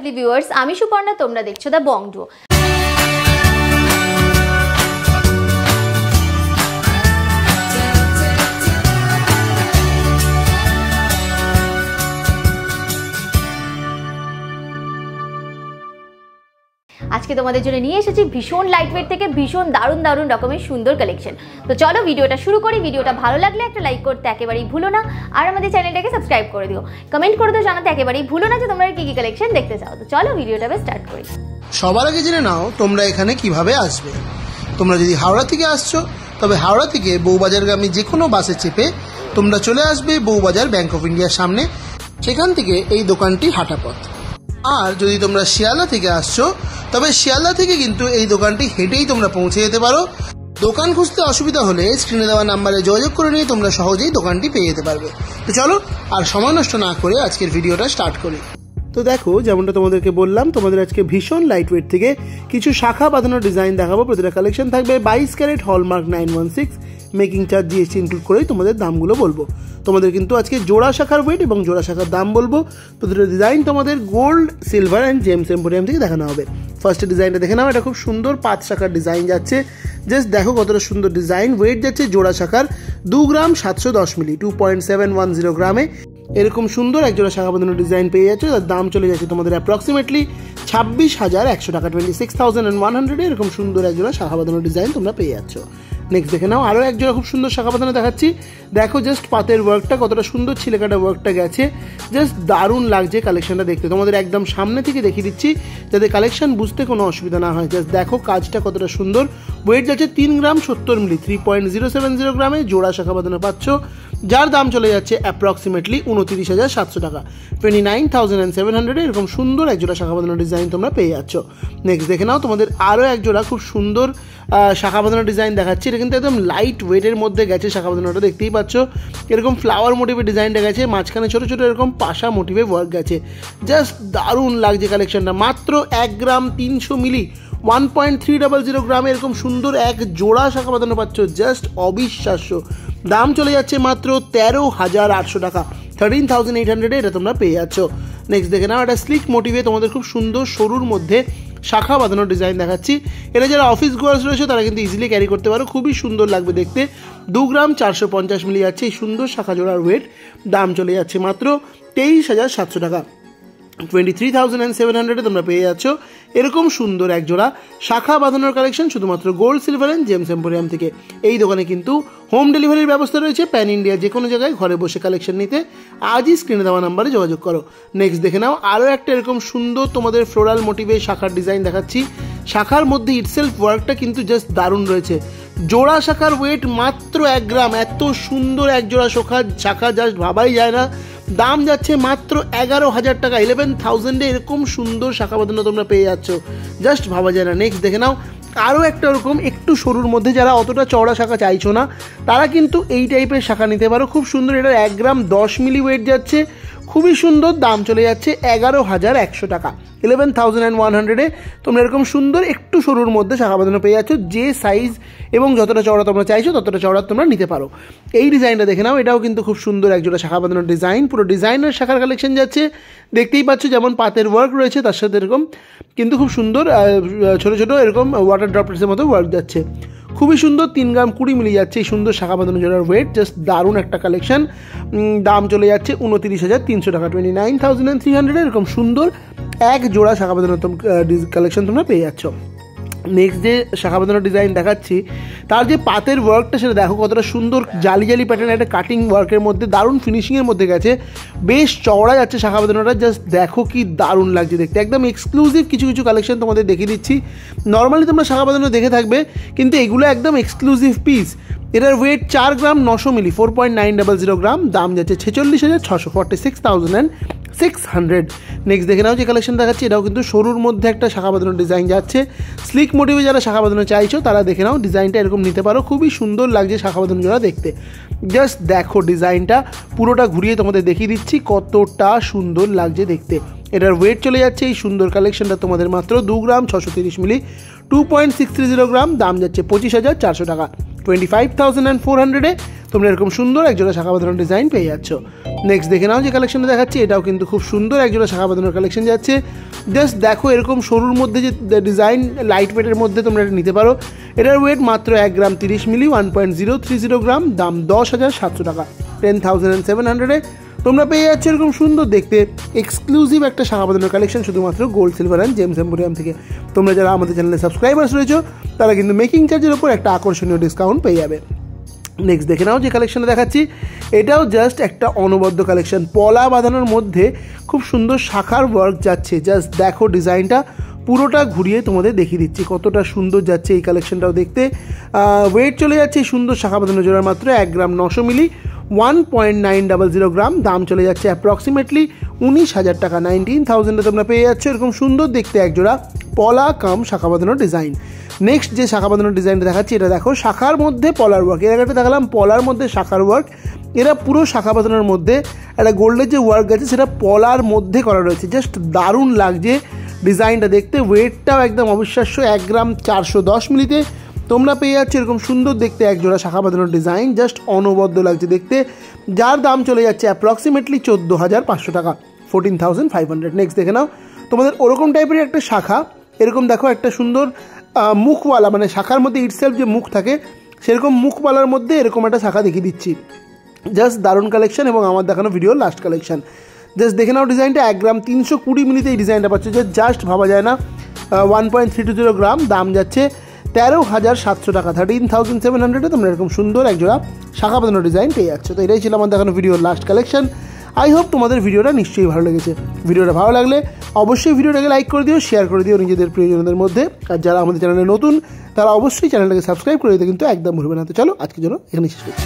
Lovely viewers, আমি সুপর্ণা, তোমরা দেখছো দ্য বং ডুও। আজকে তোমাদের জন্য নিয়ে এসেছি ভীষণ লাইটওয়েট থেকে ভীষণ দারুণ দারুণ রকমের সুন্দর কালেকশন। তো চলো ভিডিওটা শুরু করি। ভিডিওটা ভালো লাগলে একটা লাইক করতে একেবারেই ভুলো না, আর আমাদের চ্যানেলটাকে সাবস্ক্রাইব করে দিও। কমেন্ট করে তো জানাতে একেবারেই ভুলো না যে তোমরা কি কি কালেকশন দেখতে চাও। তো চলো ভিডিওটা স্টার্ট করি। সবার আগে জেনে নাও তোমরা এখানে কিভাবে আসবে। তোমরা যদি হাওড়া থেকে আসছো তবে হাওড়া থেকে বউবাজারগামী যে কোনো বাসে চেপে তোমরা চলে আসবে বউবাজার ব্যাংক অফ ইন্ডিয়ার সামনে। সেখান থেকে এই দোকানটি হাঁটা পথ। আর যদি তোমরা শিয়ালদা থেকে আসছো তবে শিয়ালদা থেকে কিন্তু এই দোকানটি হেঁটেই তোমরা পৌঁছে যেতে পারো। দোকান খুঁজতে অসুবিধা হলে স্ক্রিনে দেওয়া নাম্বারে যোগাযোগ করে নিয়ে তোমরা সহজেই দোকানটি পেয়ে যেতে পারবে। তো চলো আর সময় নষ্ট না করে আজকের ভিডিওটা স্টার্ট করি। তো দেখো, যেমনটা তোমাদেরকে বললাম, তোমাদের আজকে ভীষণ লাইটওয়েট থেকে কিছু শাখা বাঁধানো ডিজাইন দেখাবো। প্রতিটা কালেকশন থাকবে 22 carat hallmark 916, making charge GST include করেই তোমাদের দামগুলো বলবো। তোমাদের কিন্তু আজকে জোড়া শাখার ওয়েট এবং জোড়া শাখার দাম বলবো। প্রতিটা ডিজাইন তোমাদের gold, silver and James emporium থেকে দেখানো হবে। ফার্স্ট ডিজাইনটা দেখে নাও, এটা খুব সুন্দর 5 শাখার ডিজাইন যাচ্ছে। জাস্ট দেখো কতটা সুন্দর ডিজাইন। ওয়েট যাচ্ছে জোড়া শাখার 2 গ্রাম 710 মিলি, 2.710 গ্রামে। এরকম সুন্দর একজোড়া শাখা বাঁধানো ডিজাইন পেয়ে যাচ্ছে। তার দাম চলে যাচ্ছে তোমাদের অ্যাপ্রক্সিমেটলি 26,100 টাকা, 26,100। এরকম সুন্দর একজোড়া শাখা বাঁধানো ডিজাইন তোমরা পেয়ে যাচ্ছ। নেক্সট দেখে নাও, আরও একজোড়া খুব সুন্দর শাখা বাঁধানো দেখাচ্ছি। দেখো জাস্ট পাতের ওয়ার্কটা কতটা সুন্দর, ছিলেকাটা ওয়ার্কটা গেছে। জাস্ট দারুণ লাগছে কালেকশনটা দেখতে। তোমাদের একদম সামনে থেকে দেখিয়ে দিচ্ছি যাতে কালেকশন বুঝতে কোনো অসুবিধা না হয়। জাস্ট দেখো কাজটা কতটা সুন্দর। ওয়েট যাচ্ছে 3 গ্রাম 70 মিলি, 3.070 গ্রামে জোড়া শাখা বাঁধানো পাচ্ছ, যার দাম চলে যাচ্ছে অ্যাপ্রক্সিমেটলি 29,700 টাকা, 29,700। এরকম সুন্দর একজোড়া শাখা বাঁধানো ডিজাইন তোমরা পেয়ে যাচ্ছ। নেক্সট দেখে নাও, তোমাদের আরও একজোড়া খুব সুন্দর শাখা বাঁধানো ডিজাইন দেখাচ্ছি। এটা কিন্তু একদম লাইট ওয়েটের মধ্যে গেছে শাখা বাঁধানোটা, দেখতেই পাচ্ছ। এরকম ফ্লাওয়ার মোটিভের ডিজাইনটা গেছে, মাঝখানে ছোটো ছোটো এরকম পাশা মোটিভে ওয়ার্ক গেছে। জাস্ট দারুণ লাগছে কালেকশনটা। মাত্র 1 গ্রাম 300 মিলি, 1.300 গ্রামে এরকম সুন্দর এক জোড়া শাখা বাঁধানো পাচ্ছ। জাস্ট অবিশ্বাস্য। দাম চলে যাচ্ছে মাত্র 13,800 টাকা, 13,800। এটা তোমরা পেয়ে যাচ্ছ। নেক্সট দেখে নাও, একটা স্লিক মোটিভে তোমাদের খুব সুন্দর সরুর মধ্যে শাখা বাঁধানোর ডিজাইন দেখাচ্ছি। এটা যারা অফিস গোয়ার্স রয়েছে তারা কিন্তু ইজিলি ক্যারি করতে পারো, খুবই সুন্দর লাগবে দেখতে। 2 গ্রাম 450 মিলি যাচ্ছে এই সুন্দর শাখা জোড়ার ওয়েট। দাম চলে যাচ্ছে মাত্র 23,700 টাকা, 23,700 তোমরা পেয়ে যাচ্ছ এরকম সুন্দর এক জোড়া শাখা বাঁধানোর কালেকশন শুধুমাত্র gold, silver and James emporium থেকে। এই দোকানে কিন্তু হোম ডেলিভারির ব্যবস্থা রয়েছে। প্যান ইন্ডিয়া যে কোনো জায়গায় ঘরে বসে কালেকশন নিতে আজই স্ক্রিনে দেওয়া নাম্বারে যোগাযোগ করো। নেক্সট দেখে নাও, আরও একটা এরকম সুন্দর তোমাদের ফ্লোরাল মোটিভে শাখার ডিজাইন দেখাচ্ছি। শাখার মধ্যে ইটসেলফ ওয়ার্কটা কিন্তু জাস্ট দারুণ রয়েছে। জোড়া শাখার ওয়েট মাত্র 1 গ্রাম। এত সুন্দর এক জোড়া শাখা জাস্ট ভাবাই যায় না। দাম যাচ্ছে মাত্র 11,000 টাকা, 11,000-এ এরকম সুন্দর শাখা বাঁধানো তোমরা পেয়ে যাচ্ছ। জাস্ট ভাবা যায় না। নেক্সট দেখে নাও, আরও একটা ওরকম একটু সরুর মধ্যে যারা অতটা চওড়া শাখা চাইছো না তারা কিন্তু এই টাইপের শাখা নিতে পারো। খুব সুন্দর, এটার 1 গ্রাম 10 মিলি ওয়েট যাচ্ছে, খুবই সুন্দর। দাম চলে যাচ্ছে 11,100 টাকা, 11,100-এ তোমরা এরকম সুন্দর একটু সরুর মধ্যে শাখা বাঁধানো পেয়ে যাচ্ছ। যে সাইজ এবং যতটা চওড়া তোমরা চাইছো ততটা চওড়া তোমরা নিতে পারো। এই ডিজাইনটা দেখে নাও, এটাও কিন্তু খুব সুন্দর একজোড়া শাখা বাঁধানোর ডিজাইন। পুরো ডিজাইনের শাখার কালেকশন যাচ্ছে, দেখতেই পাচ্ছ। যেমন পাতের ওয়ার্ক রয়েছে তার সাথে এরকম কিন্তু খুব সুন্দর ছোটো ছোটো এরকম ওয়াটার ড্রপলেটসের মতো ওয়ার্ক যাচ্ছে। খুবই সুন্দর, 3 গ্রাম 20 মিলি যাচ্ছে এই সুন্দর শাখা বাঁধানো জোড়ার ওয়েট। জাস্ট দারুণ একটা কালেকশন। দাম চলে যাচ্ছে 29,300 টাকা, 29,300। এরকম সুন্দর এক জোড়া শাখা বাঁধানো কালেকশন তোমরা পেয়ে যাচ্ছ। নেক্সট যে শাখা বাঁধানো ডিজাইন দেখাচ্ছি তার যে পাতের ওয়ার্কটা সেটা দেখো কতটা সুন্দর, জালি জালি প্যাটার্ন, একটা কাটিং ওয়ার্কের মধ্যে দারুণ ফিনিশিংয়ের মধ্যে গেছে। বেশ চওড়া যাচ্ছে শাখা বাঁধানোটা। জাস্ট দেখো কি দারুণ লাগছে দেখতে। একদম এক্সক্লুসিভ কিছু কিছু কালেকশন তোমাদের দেখিয়ে দিচ্ছি। নর্মালি তোমরা শাখা বাঁধানো দেখে থাকবে, কিন্তু এগুলো একদম এক্সক্লুসিভ পিস। এটার ওয়েট 4 গ্রাম 900 মিলি, 4.900 গ্রাম। দাম যাচ্ছে 46,600, 46,600। নেক্সট দেখে নাও যে কালেকশন দেখাচ্ছি, এটাও কিন্তু সরুর মধ্যে একটা শাখা বাঁধানোর ডিজাইন যাচ্ছে। স্লিক মোটিভে যারা শাখা বাঁধানো চাইছো তারা দেখে নাও, ডিজাইনটা এরকম নিতে পারো। খুবই সুন্দর লাগছে শাখা বাঁধানো জোড়া দেখতে। জাস্ট দেখো ডিজাইনটা পুরোটা ঘুরিয়ে তোমাদের দেখিয়ে দিচ্ছি কতটা সুন্দর লাগছে দেখতে। এটার ওয়েট চলে যাচ্ছে এই সুন্দর কালেকশনটা তোমাদের মাত্র 2 গ্রাম 630 মিলি, 2.630 গ্রাম। দাম যাচ্ছে 25,400 টাকা, 25,400-এ তোমরা এরকম সুন্দর একজোড়া শাখা বাঁধানোর ডিজাইন পেয়ে যাচ্ছ। নেক্সট দেখে নাও যে কালেকশনটা দেখাচ্ছি, এটাও কিন্তু খুব সুন্দর একজোড়া শাখা বাঁধানোর কালেকশন যাচ্ছে। জাস্ট দেখো এরকম সরুর মধ্যে যে ডিজাইন, লাইট ওয়েটের মধ্যে তোমরা এটা নিতে পারো। এটার ওয়েট মাত্র 1 গ্রাম 30 মিলি, 1.030 গ্রাম, দাম 10,700 টাকা, 10,700-এ তোমরা পেয়ে যাচ্ছ এরকম সুন্দর দেখতে এক্সক্লুসিভ একটা শাখা বাঁধানোর কালেকশন শুধুমাত্র gold, silver and James emporium থেকে। তোমরা যারা আমাদের চ্যানেলে সাবস্ক্রাইবার্স রয়েছো তারা কিন্তু মেকিং চার্জের উপর একটা আকর্ষণীয় ডিসকাউন্ট পেয়ে যাবে। নেক্সট দেখে নাও যে কালেকশনটা দেখাচ্ছি, এটাও জাস্ট একটা অনবদ্য কালেকশন। পলা বাঁধানোর মধ্যে খুব সুন্দর শাখার ওয়ার্ক যাচ্ছে। জাস্ট দেখো ডিজাইনটা পুরোটা ঘুরিয়ে তোমাদের দেখিয়ে দিচ্ছি কতটা সুন্দর যাচ্ছে এই কালেকশনটাও দেখতে। ওয়েট চলে যাচ্ছে এই সুন্দর শাখা বাঁধানো জোড়ার মাত্র 1 গ্রাম 900 মিলি, 1.900 গ্রাম, দাম চলে যাচ্ছে অ্যাপ্রক্সিমেটলি 19,000 টাকা, 19,000-এ তোমরা পেয়ে যাচ্ছ এরকম সুন্দর দেখতে একজোড়া পলা কাম শাখা বাঁধানোর ডিজাইন। নেক্সট যে শাখা বাঁধানোর ডিজাইনটা দেখাচ্ছি, এটা দেখো শাখার মধ্যে পলার ওয়ার্ক। এর আগে দেখালাম পলার মধ্যে শাখার ওয়ার্ক, এরা পুরো শাখা বাঁধানোর মধ্যে একটা গোল্ডের যে ওয়ার্ক আছে সেটা পলার মধ্যে করা রয়েছে। জাস্ট দারুণ লাগছে ডিজাইনটা দেখতে। ওয়েটটাও একদম অবিশ্বাস্য, 1 গ্রাম 410 মিলিতে তোমরা পেয়ে যাচ্ছ এরকম সুন্দর দেখতে একজোড়া শাখা বাঁধানোর ডিজাইন। জাস্ট অনবদ্য লাগছে দেখতে, যার দাম চলে যাচ্ছে অ্যাপ্রক্সিমেটলি 14,500 টাকা, 14,500। নেক্সট দেখে নাও তোমাদের ওরকম টাইপের একটা শাখা, এরকম দেখো একটা সুন্দর মুখওয়ালা, মানে শাখার মধ্যে ইটসেলফ যে মুখ থাকে সেরকম মুখওয়ালার মধ্যে এরকম একটা শাখা দেখিয়ে দিচ্ছি। জাস্ট দারুণ কালেকশন এবং আমার দেখানো ভিডিওর লাস্ট কালেকশন। জাস্ট দেখে নাও ডিজাইনটা 1 গ্রাম 320 মিলিতে এই ডিজাইনটা পাচ্ছ, যে জাস্ট ভাবা যায় না। 1.320 গ্রাম, দাম যাচ্ছে 13,700 টাকা, 13,700-এ তোমরা এরকম সুন্দর একজোড়া শাখা বাঁধানো ডিজাইন পেয়ে যাচ্ছ। তো এটাই ছিল আমার দেখানো ভিডিওর লাস্ট কালেকশন। আই হোপ তোমাদের ভিডিওটা নিশ্চয়ই ভালো লেগেছে। ভিডিওটা ভালো লাগলে অবশ্যই ভিডিওটাকে লাইক করে দিও, শেয়ার করে দিও নিজেদের প্রিয়জনদের মধ্যে। আর যারা আমাদের চ্যানেলে নতুন তারা অবশ্যই চ্যানেলটাকে সাবস্ক্রাইব করে দিতে কিন্তু একদম ভুলবে না। তো চলো আজকের জন্য এখানে শেষ করছি।